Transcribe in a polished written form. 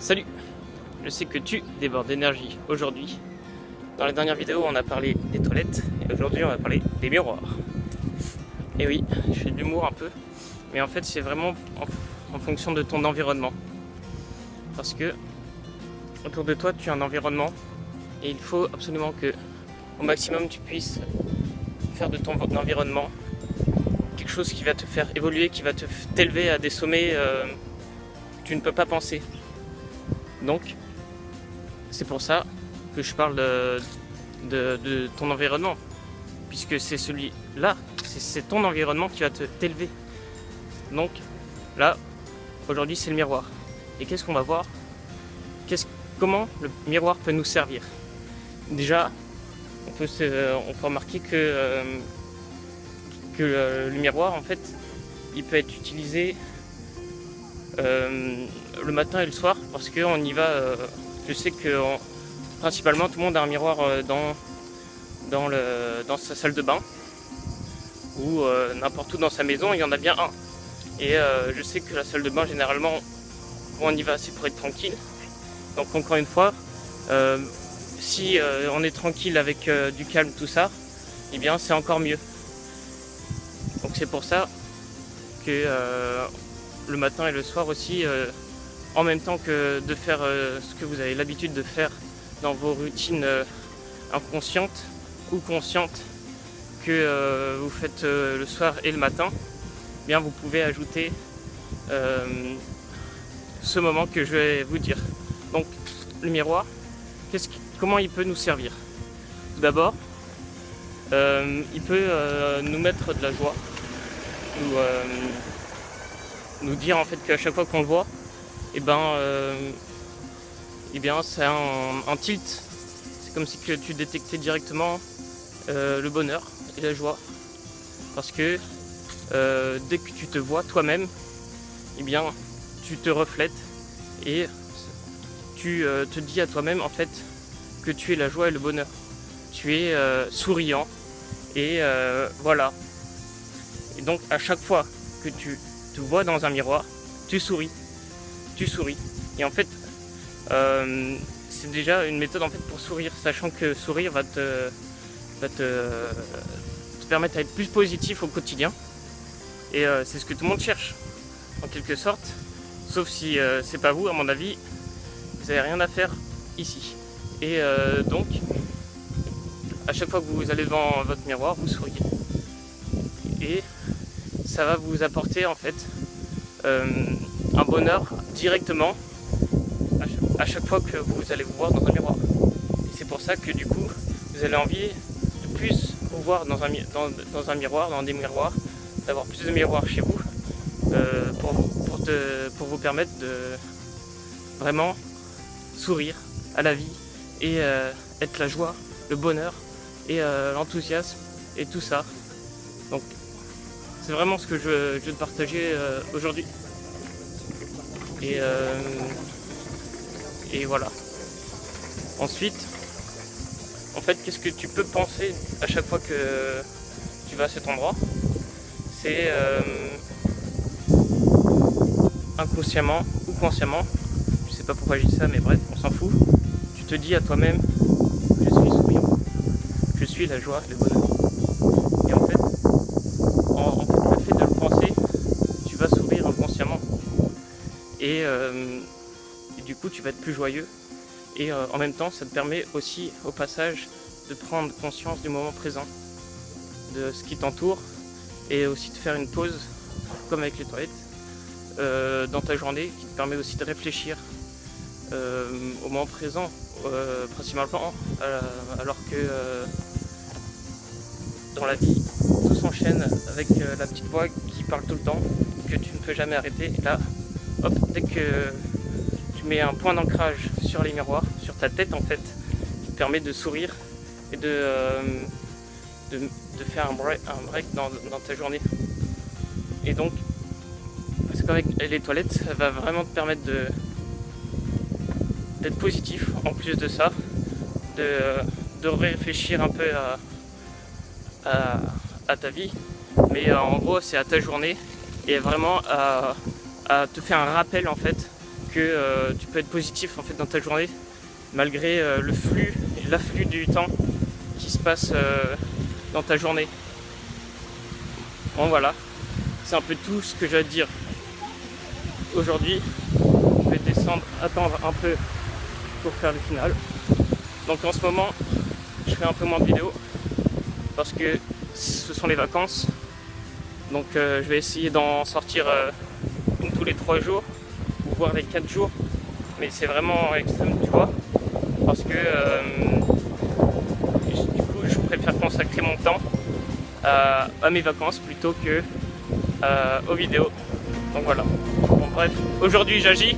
Salut! Je sais que tu débordes d'énergie aujourd'hui. Dans la dernière vidéo, on a parlé des toilettes et aujourd'hui, on va parler des miroirs. Et oui, je fais de l'humour un peu, mais en fait, c'est vraiment en fonction de ton environnement. Parce que autour de toi, tu as un environnement et il faut absolument que, au maximum, tu puisses faire de ton environnement quelque chose qui va te faire évoluer, qui va t'élever à des sommets que tu ne peux pas penser. Donc, c'est pour ça que je parle de ton environnement, puisque c'est celui-là, c'est ton environnement qui va t'élever. Donc, là, aujourd'hui, c'est le miroir. Et qu'est-ce qu'on va voir? Comment le miroir peut nous servir? Déjà, on peut remarquer que le miroir, en fait, il peut être utilisé le matin et le soir, parce qu'on y va. Je sais que principalement tout le monde a un miroir dans sa salle de bain ou n'importe où dans sa maison, il y en a bien un. Et je sais que la salle de bain, généralement, on y va, c'est pour être tranquille. Donc encore une fois, si on est tranquille avec du calme, tout ça, eh bien c'est encore mieux. Donc c'est pour ça que le matin et le soir aussi, en même temps que de faire ce que vous avez l'habitude de faire dans vos routines inconscientes ou conscientes que vous faites le soir et le matin, eh bien vous pouvez ajouter ce moment que je vais vous dire. Donc le miroir, comment il peut nous servir? Tout d'abord, il peut nous mettre de la joie, nous dire en fait qu'à chaque fois qu'on le voit, et bien c'est un tilt. C'est comme si que tu détectais directement le bonheur et la joie, parce que dès que tu te vois toi-même, et bien tu te reflètes et tu te dis à toi-même en fait que tu es la joie et le bonheur. Tu es souriant et voilà. Et donc à chaque fois que tu te vois dans un miroir, tu souris. Et en fait, c'est déjà une méthode en fait pour sourire, sachant que sourire va te permettre d'être plus positif au quotidien. Et c'est ce que tout le monde cherche, en quelque sorte. Sauf si c'est pas vous, à mon avis, vous n'avez rien à faire ici. Et donc, à chaque fois que vous allez devant votre miroir, vous souriez. Et ça va vous apporter en fait un bonheur directement à chaque fois que vous allez vous voir dans un miroir. Et c'est pour ça que du coup, vous allez envie de plus vous voir dans un miroir, dans des miroirs, d'avoir plus de miroirs chez vous pour vous permettre de vraiment sourire à la vie et être la joie, le bonheur et l'enthousiasme et tout ça. Donc c'est vraiment ce que je veux te partager aujourd'hui. Et voilà. Ensuite, en fait, qu'est-ce que tu peux penser à chaque fois que tu vas à cet endroit? C'est inconsciemment ou consciemment, je sais pas pourquoi je dis ça, mais bref, on s'en fout. Tu te dis à toi-même, je suis souriant, je suis la joie, le bonheur. Et en fait, le fait de le penser, tu vas sourire inconsciemment. Et du coup, tu vas être plus joyeux. Et en même temps, ça te permet aussi, au passage, de prendre conscience du moment présent, de ce qui t'entoure, et aussi de faire une pause, comme avec les toilettes, dans ta journée, qui te permet aussi de réfléchir au moment présent, principalement, alors que dans la vie, tout s'enchaîne avec la petite voix qui parle tout le temps, que tu ne peux jamais arrêter. Et là, hop, dès que tu mets un point d'ancrage sur les miroirs, sur ta tête en fait, qui te permet de sourire et de faire un break dans ta journée. Et donc, c'est qu'avec les toilettes, ça va vraiment te permettre d'être positif. En plus de ça, de réfléchir un peu à ta vie, mais en gros c'est à ta journée, et vraiment à te faire un rappel en fait que tu peux être positif en fait dans ta journée malgré l'afflux du temps qui se passe dans ta journée. Bon voilà, c'est un peu tout ce que j'ai à te dire aujourd'hui. Je vais descendre, attendre un peu pour faire le final. Donc en ce moment, je fais un peu moins de vidéos parce que ce sont les vacances. Donc je vais essayer d'en sortir une tous les 3 jours, ou voire les 4 jours. Mais c'est vraiment extrême, tu vois, parce que du coup je préfère consacrer mon temps à mes vacances plutôt que aux vidéos. Donc voilà. Bon bref, aujourd'hui j'agis.